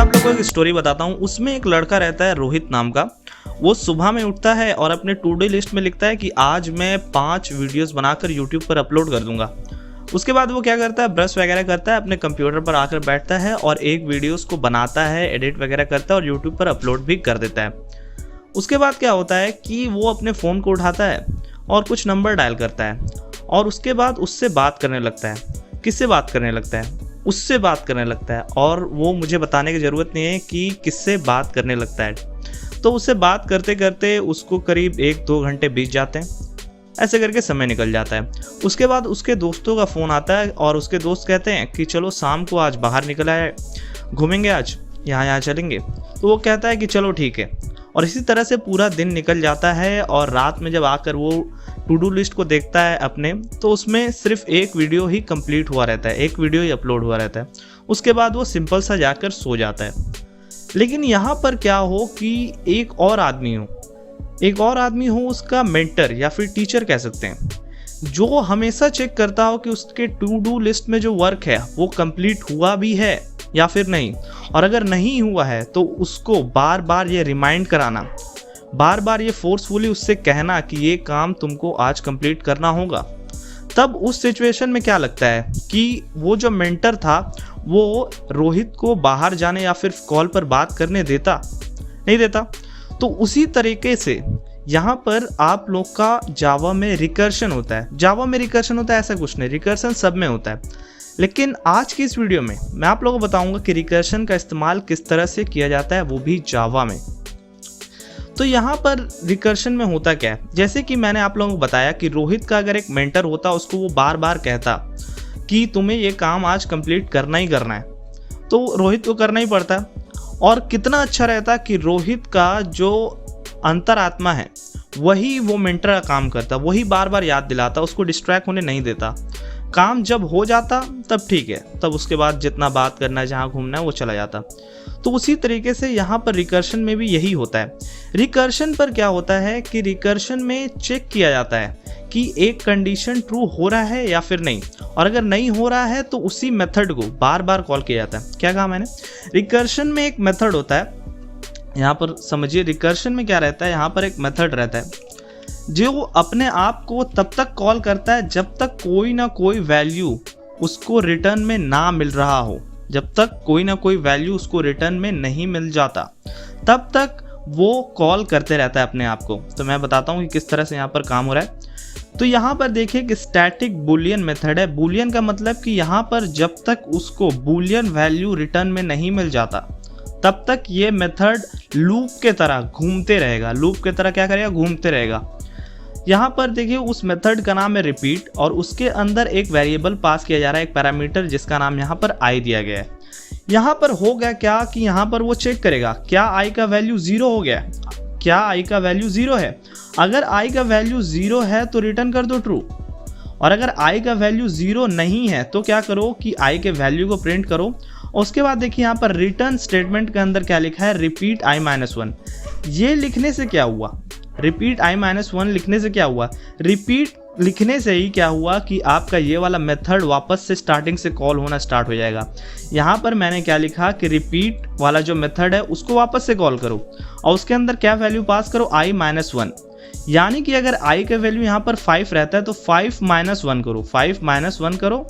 आप लोगों को एक स्टोरी बताता हूँ। उसमें एक लड़का रहता है रोहित नाम का। वो सुबह में उठता है और अपने टू डू लिस्ट में लिखता है कि आज मैं 5 वीडियोस बनाकर यूट्यूब पर अपलोड कर दूंगा। उसके बाद वो क्या करता है, ब्रश वगैरह करता है, अपने कंप्यूटर पर आकर बैठता है और एक वीडियोस को बनाता है, एडिट वगैरह करता है और यूट्यूब पर अपलोड भी कर देता है। उसके बाद क्या होता है कि वो अपने फ़ोन को उठाता है और कुछ नंबर डायल करता है और उसके बाद उससे बात करने लगता है। किससे बात करने लगता है? उससे बात करने लगता है। और वो मुझे बताने की ज़रूरत नहीं है कि किससे बात करने लगता है। तो उससे बात करते करते उसको करीब 1-2 घंटे बीत जाते हैं। ऐसे करके समय निकल जाता है। उसके बाद उसके दोस्तों का फ़ोन आता है और उसके दोस्त कहते हैं कि चलो शाम को आज बाहर निकल आए, घूमेंगे, आज यहाँ चलेंगे। तो वो कहता है कि चलो ठीक है। और इसी तरह से पूरा दिन निकल जाता है और रात में जब आकर वो टू डू लिस्ट को देखता है अपने, तो उसमें सिर्फ एक वीडियो ही कंप्लीट हुआ रहता है, एक वीडियो ही अपलोड हुआ रहता है। उसके बाद वो सिंपल सा जाकर सो जाता है। लेकिन यहाँ पर क्या हो कि एक और आदमी हो, उसका मेंटर या फिर टीचर कह सकते हैं, जो हमेशा चेक करता हो कि उसके टू डू लिस्ट में जो वर्क है वो कंप्लीट हुआ भी है या फिर नहीं। और अगर नहीं हुआ है तो उसको बार बार ये रिमाइंड कराना, बार बार ये फोर्सफुली उससे कहना कि ये काम तुमको आज कंप्लीट करना होगा। तब उस सिचुएशन में क्या लगता है कि वो जो मेंटर था वो रोहित को बाहर जाने या फिर कॉल पर बात करने देता? नहीं देता। तो उसी तरीके से यहाँ पर आप लोग का जावा में रिकर्शन होता है। जावा में रिकर्शन होता है ऐसा कुछ नहीं, रिकर्शन सब में होता है। लेकिन आज की इस वीडियो में मैं आप लोगों को बताऊंगा कि रिकर्शन का इस्तेमाल किस तरह से किया जाता है, वो भी जावा में। तो यहाँ पर रिकर्शन में होता क्या है, जैसे कि मैंने आप लोगों को बताया कि रोहित का अगर एक मेंटर होता, उसको वो बार बार कहता कि तुम्हें ये काम आज कंप्लीट करना ही करना है, तो रोहित को करना ही पड़ता। और कितना अच्छा रहता कि रोहित का जो अंतरात्मा है वही वो मेंटर का काम करता, वही बार बार याद दिलाता, उसको डिस्ट्रैक्ट होने नहीं देता। काम जब हो जाता तब ठीक है, तब उसके बाद जितना बात करना है, जहाँ घूमना है वो चला जाता। तो उसी तरीके से यहाँ पर रिकर्शन में भी यही होता है। रिकर्शन पर क्या होता है कि रिकर्शन में चेक किया जाता है कि एक कंडीशन ट्रू हो रहा है या फिर नहीं, और अगर नहीं हो रहा है तो उसी मेथड को बार बार कॉल किया जाता है। क्या कहा मैंने? रिकर्शन में एक मेथड होता है। यहाँ पर समझिए रिकर्शन में क्या रहता है, यहाँ पर एक मेथड रहता है जो अपने आप को तब तक कॉल करता है जब तक कोई ना कोई वैल्यू उसको रिटर्न में ना मिल रहा हो। जब तक कोई ना कोई वैल्यू उसको रिटर्न में नहीं मिल जाता तब तक वो कॉल करते रहता है अपने आप को। तो मैं बताता हूँ कि किस तरह से यहाँ पर काम हो रहा है। तो यहाँ पर देखिए कि स्टैटिक बुलियन मेथड है। बुलियन का मतलब कि यहाँ पर जब तक उसको बुलियन वैल्यू रिटर्न में नहीं मिल जाता तब तक ये मेथड लूप के तरह घूमते रहेगा। लूप के तरह क्या करेगा? घूमते रहेगा। यहाँ पर देखिए उस मेथड का नाम है रिपीट और उसके अंदर एक वेरिएबल पास किया जा रहा है, एक पैरामीटर जिसका नाम यहाँ पर आई दिया गया है। यहाँ पर हो गया क्या कि यहाँ पर वो चेक करेगा क्या आई का वैल्यू 0 हो गया, क्या आई का वैल्यू 0 है। अगर आई का वैल्यू 0 है तो रिटर्न कर दो ट्रू, और अगर आई का वैल्यू 0 नहीं है तो क्या करो कि आई के वैल्यू को प्रिंट करो। और उसके बाद देखिए यहाँ पर रिटर्न स्टेटमेंट के अंदर क्या लिखा है, रिपीट i-1। ये लिखने से क्या हुआ, रिपीट i-1 लिखने से क्या हुआ, रिपीट लिखने से ही क्या हुआ कि आपका ये वाला मेथड वापस से स्टार्टिंग से कॉल होना स्टार्ट हो जाएगा। यहाँ पर मैंने क्या लिखा कि रिपीट वाला जो मेथड है उसको वापस से कॉल करो और उसके अंदर क्या वैल्यू पास करो, i-1। यानी कि अगर i का वैल्यू यहाँ पर 5 रहता है तो 5-1 करो, 5-1 करो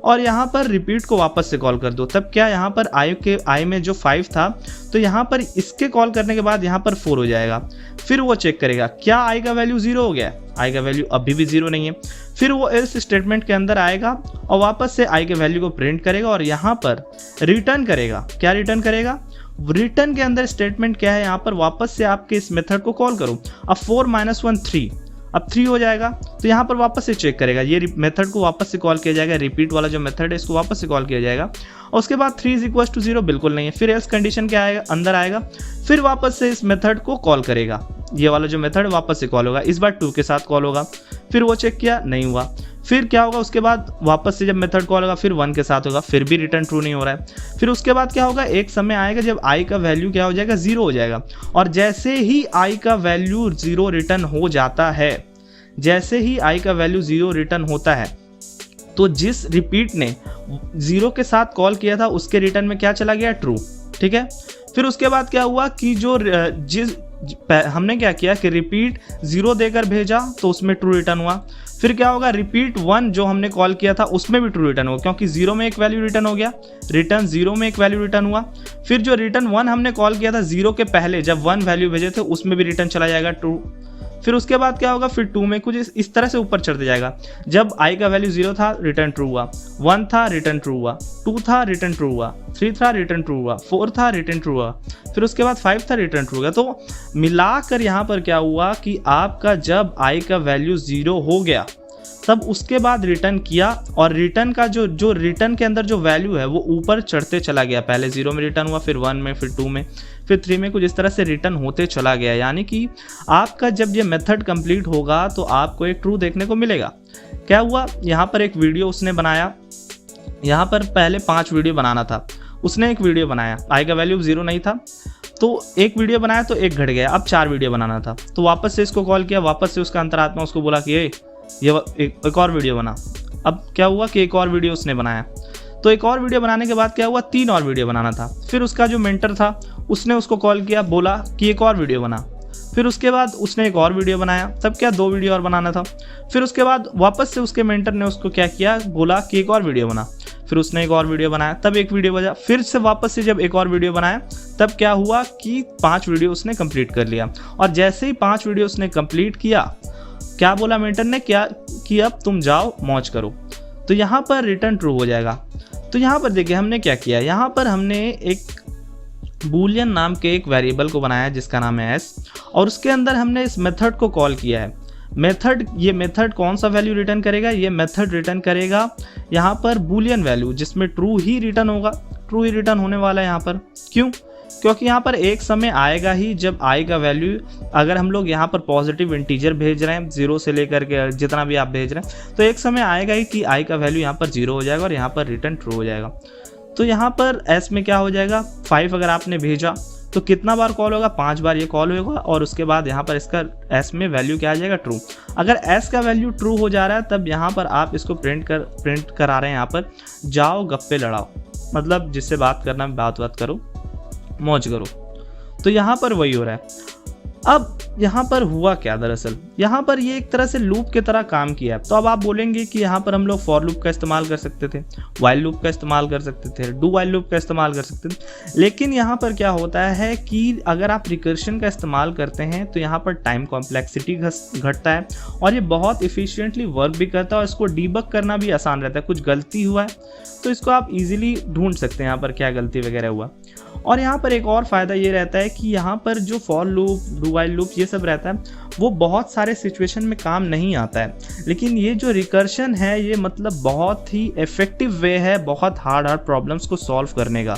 और यहाँ पर रिपीट को वापस से कॉल कर दो। तब क्या यहाँ पर आई में जो 5 था तो यहाँ पर इसके कॉल करने के बाद यहाँ पर 4 हो जाएगा। फिर वो चेक करेगा क्या आई का वैल्यू 0 हो गया, आई का वैल्यू अभी भी 0 नहीं है। फिर वो एल्स स्टेटमेंट के अंदर आएगा और वापस से आई के वैल्यू को प्रिंट करेगा और यहाँ पर रिटर्न करेगा। क्या रिटर्न करेगा? रिटर्न के अंदर स्टेटमेंट क्या है, यहाँ पर वापस से आपके इस मेथड को कॉल करो। अब 4-1 3, अब 3 हो जाएगा तो यहाँ पर वापस से चेक करेगा, ये मेथड को वापस से कॉल किया जाएगा। रिपीट वाला जो मेथड है इसको वापस से कॉल किया जाएगा और उसके बाद 3 = 0 बिल्कुल नहीं है। फिर एल्स कंडीशन क्या आएगा, अंदर आएगा, फिर वापस से इस मेथड को कॉल करेगा। ये वाला जो मेथड वापस से कॉल होगा, इस बार 2 के साथ कॉल होगा। फिर वो चेक किया, नहीं हुआ। फिर क्या होगा, उसके बाद वापस से जब मेथड कॉल होगा फिर 1 के साथ होगा, फिर भी रिटर्न ट्रू नहीं हो रहा है। फिर उसके बाद क्या होगा, एक समय आएगा जब आई का वैल्यू क्या हो जाएगा, 0 हो जाएगा। और जैसे ही आई का वैल्यू 0 रिटर्न हो जाता है, जैसे ही आई का वैल्यू 0 रिटर्न होता है तो जिस रिपीट ने 0 के साथ कॉल किया था उसके रिटर्न में क्या चला गया, ट्रू। ठीक है। फिर उसके बाद क्या हुआ कि जो हमने क्या किया कि रिपीट 0 देकर भेजा तो उसमें ट्रू रिटर्न हुआ। फिर क्या होगा, रिपीट 1 जो हमने कॉल किया था उसमें भी ट्रू रिटर्न हुआ, क्योंकि 0 में एक वैल्यू रिटर्न हो गया, रिटर्न 0 में एक वैल्यू रिटर्न हुआ। फिर जो रिटर्न 1 हमने कॉल किया था 0 के पहले जब 1 वैल्यू भेजे थे उसमें भी रिटर्न चला जाएगा ट्रू। फिर उसके बाद क्या होगा, फिर 2 में कुछ इस तरह से ऊपर चढ़ते जाएगा। जब i का वैल्यू 0 था रिटर्न ट्रू हुआ, 1 था रिटर्न ट्रू हुआ, 2 था रिटर्न ट्रू हुआ, 3 था रिटर्न ट्रू हुआ, 4 था रिटर्न ट्रू हुआ, फिर उसके बाद 5 था रिटर्न ट्रू हुआ। तो मिलाकर यहाँ पर क्या हुआ कि आपका जब i का वैल्यू 0 हो गया तब उसके बाद रिटर्न किया, और रिटर्न का जो रिटर्न के अंदर जो वैल्यू है वो ऊपर चढ़ते चला गया। पहले 0 में रिटर्न हुआ, फिर 1 में, फिर 2 में, फिर 3 में, कुछ इस तरह से रिटर्न होते चला गया। यानी कि आपका जब ये मेथड कंप्लीट होगा तो आपको एक ट्रू देखने को मिलेगा। क्या हुआ, यहाँ पर एक वीडियो उसने बनाया, यहाँ पर पहले 5 वीडियो बनाना था, उसने एक वीडियो बनाया, i का वैल्यू 0 नहीं था तो एक वीडियो बनाया तो एक घट गया, अब 4 वीडियो बनाना था। तो वापस से इसको कॉल किया, वापस से उसका अंतरात्मा उसको बोला कि ये एक और वीडियो बना। अब क्या हुआ कि एक और वीडियो उसने बनाया, तो एक और वीडियो बनाने के बाद क्या हुआ, 3 और वीडियो बनाना था। फिर उसका जो मेंटर था उसने उसको कॉल किया, बोला कि एक और वीडियो बना। फिर उसके बाद उसने एक और वीडियो बनाया, तब क्या 2 वीडियो और बनाना था। फिर उसके बाद वापस से उसके मेंटर ने उसको क्या किया, बोला कि एक और वीडियो बना। फिर उसने एक और वीडियो बनाया, तब एक वीडियो बजा। फिर से वापस से जब एक और वीडियो बनाया तब क्या हुआ कि 5 वीडियो उसने कंप्लीट कर लिया। और जैसे ही 5 वीडियो उसने कंप्लीट किया, क्या बोला मेंटर ने, क्या कि अब तुम जाओ मौज करो। तो यहाँ पर रिटर्न ट्रू हो जाएगा। तो यहाँ पर देखिए हमने क्या किया, यहाँ पर हमने एक बूलियन नाम के एक वेरिएबल को बनाया जिसका नाम है s, और उसके अंदर हमने इस मेथड को कॉल किया है। ये मेथड कौन सा वैल्यू रिटर्न करेगा, ये मेथड रिटर्न करेगा यहाँ पर बूलियन वैल्यू जिसमें ट्रू ही रिटर्न होगा, ट्रू ही रिटर्न होने वाला है यहाँ पर। क्यों, क्योंकि यहाँ पर एक समय आएगा ही जब i का वैल्यू, अगर हम लोग यहाँ पर पॉजिटिव इंटीजर भेज रहे हैं 0 से लेकर के जितना भी आप भेज रहे हैं, तो एक समय आएगा ही कि i का वैल्यू यहाँ पर 0 हो जाएगा और यहाँ पर रिटर्न ट्रू हो जाएगा। तो यहाँ पर s में क्या हो जाएगा, 5 अगर आपने भेजा तो कितना बार कॉल होगा, 5 बार ये कॉल होगा, और उसके बाद यहाँ पर इसका s में वैल्यू क्या आ जाएगा, ट्रू। अगर s का वैल्यू ट्रू हो जा रहा है तब यहाँ पर आप इसको प्रिंट करा रहे हैं, यहाँ पर जाओ गप्पे लड़ाओ, मतलब जिससे बात करना बात करो, मौज करो। तो यहाँ पर वही हो रहा है। अब यहाँ पर हुआ क्या, दरअसल यहाँ पर ये एक तरह से लूप की तरह काम किया है। तो अब आप बोलेंगे कि यहाँ पर हम लोग फॉर लूप का इस्तेमाल कर सकते थे, वाइल लूप का इस्तेमाल कर सकते थे, डू वाइल लूप का इस्तेमाल कर सकते थे, लेकिन यहाँ पर क्या होता है कि अगर आप रिकर्शन का इस्तेमाल करते हैं तो यहाँ पर टाइम कॉम्प्लेक्सिटी घटता है और ये बहुत इफिशियंटली वर्क भी करता है, और इसको डीबग करना भी आसान रहता है। कुछ गलती हुआ है तो इसको आप इजीली ढूंढ सकते हैं यहाँ पर क्या गलती वगैरह हुआ। और यहाँ पर एक और फ़ायदा ये रहता है कि यहाँ पर जो for loop, do while loop ये सब रहता है वो बहुत सारे सिचुएशन में काम नहीं आता है, लेकिन ये जो रिकर्शन है ये मतलब बहुत ही इफ़ेक्टिव वे है बहुत हार्ड प्रॉब्लम्स को सॉल्व करने का।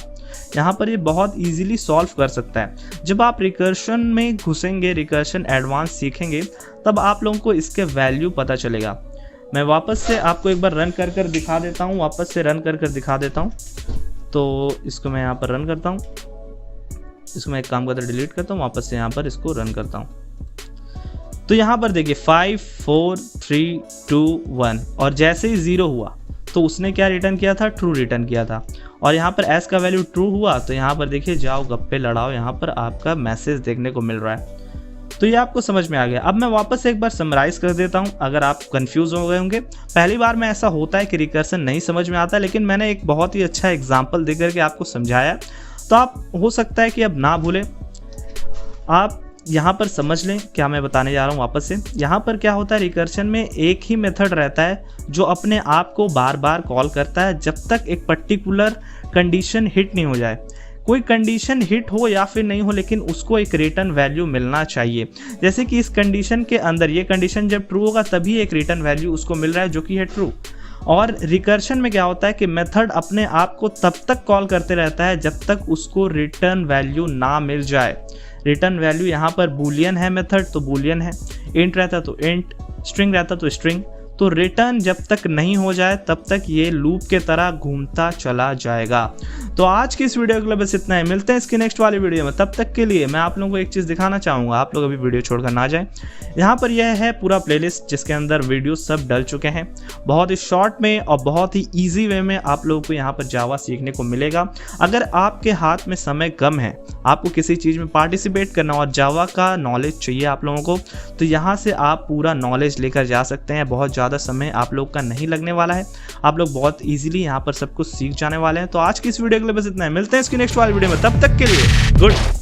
यहाँ पर ये बहुत इजीली सॉल्व कर सकता है। जब आप रिकर्शन में घुसेंगे, रिकर्शन एडवांस सीखेंगे, तब आप लोगों को इसके वैल्यू पता चलेगा। मैं वापस से आपको एक बार रन कर दिखा देता हूँ, वापस से रन कर दिखा देता हूँ। तो इसको मैं यहाँ पर रन करता हूँ, इसको मैं एक काम करता डिलीट करता हूँ, वापस से यहाँ पर इसको रन करता हूँ। तो यहाँ पर देखिए 5 4 3 2 1, और जैसे ही 0 हुआ तो उसने क्या रिटर्न किया था, ट्रू रिटर्न किया था। और यहाँ पर s का वैल्यू ट्रू हुआ तो यहाँ पर देखिए जाओ गप्पे लड़ाओ, यहाँ पर आपका मैसेज देखने को मिल रहा है। तो ये आपको समझ में आ गया। अब मैं वापस एक बार समराइज कर देता हूँ, अगर आप कंफ्यूज हो गए होंगे। पहली बार में ऐसा होता है कि रिकर्सन नहीं समझ में आता, लेकिन मैंने एक बहुत ही अच्छा एग्जांपल दे करके आपको समझाया, तो आप हो सकता है कि अब ना भूलें, आप यहाँ पर समझ लें क्या मैं बताने जा रहा हूँ। वापस से यहाँ पर क्या होता है, रिकर्शन में एक ही मेथड रहता है जो अपने आप को बार बार कॉल करता है जब तक एक पर्टिकुलर कंडीशन हिट नहीं हो जाए। कोई कंडीशन हिट हो या फिर नहीं हो, लेकिन उसको एक रिटर्न वैल्यू मिलना चाहिए। जैसे कि इस कंडीशन के अंदर ये कंडीशन जब ट्रू होगा तभी एक रिटर्न वैल्यू उसको मिल रहा है जो कि है ट्रू। और रिकर्शन में क्या होता है कि मेथड अपने आप को तब तक कॉल करते रहता है जब तक उसको रिटर्न वैल्यू ना मिल जाए। रिटर्न वैल्यू यहाँ पर बूलियन है, मेथड तो बूलियन है, इंट रहता तो इंट, स्ट्रिंग रहता तो स्ट्रिंग। तो रिटर्न जब तक नहीं हो जाए तब तक ये लूप के तरह घूमता चला जाएगा। तो आज की इस वीडियो के लिए बस इतना ही, मिलते हैं इसकी नेक्स्ट वाली वीडियो में। तब तक के लिए मैं आप लोगों को एक चीज़ दिखाना चाहूँगा, आप लोग अभी वीडियो छोड़कर ना जाएं। यहाँ पर यह है पूरा प्लेलिस्ट जिसके अंदर वीडियो सब डल चुके हैं। बहुत ही शॉर्ट में और बहुत ही ईजी वे में आप लोगों को यहाँ पर जावा सीखने को मिलेगा। अगर आपके हाथ में समय कम है, आपको किसी चीज़ में पार्टिसिपेट करना और जावा का नॉलेज चाहिए आप लोगों को, तो यहाँ से आप पूरा नॉलेज लेकर जा सकते हैं। बहुत ज़्यादा समय आप लोग का नहीं लगने वाला है, आप लोग बहुत ईजिली यहाँ पर सब कुछ सीख जाने वाले हैं। तो आज की इस वीडियो के लिए बस इतना है, मिलते हैं इसकी नेक्स्ट वाली वीडियो में। तब तक के लिए गुड।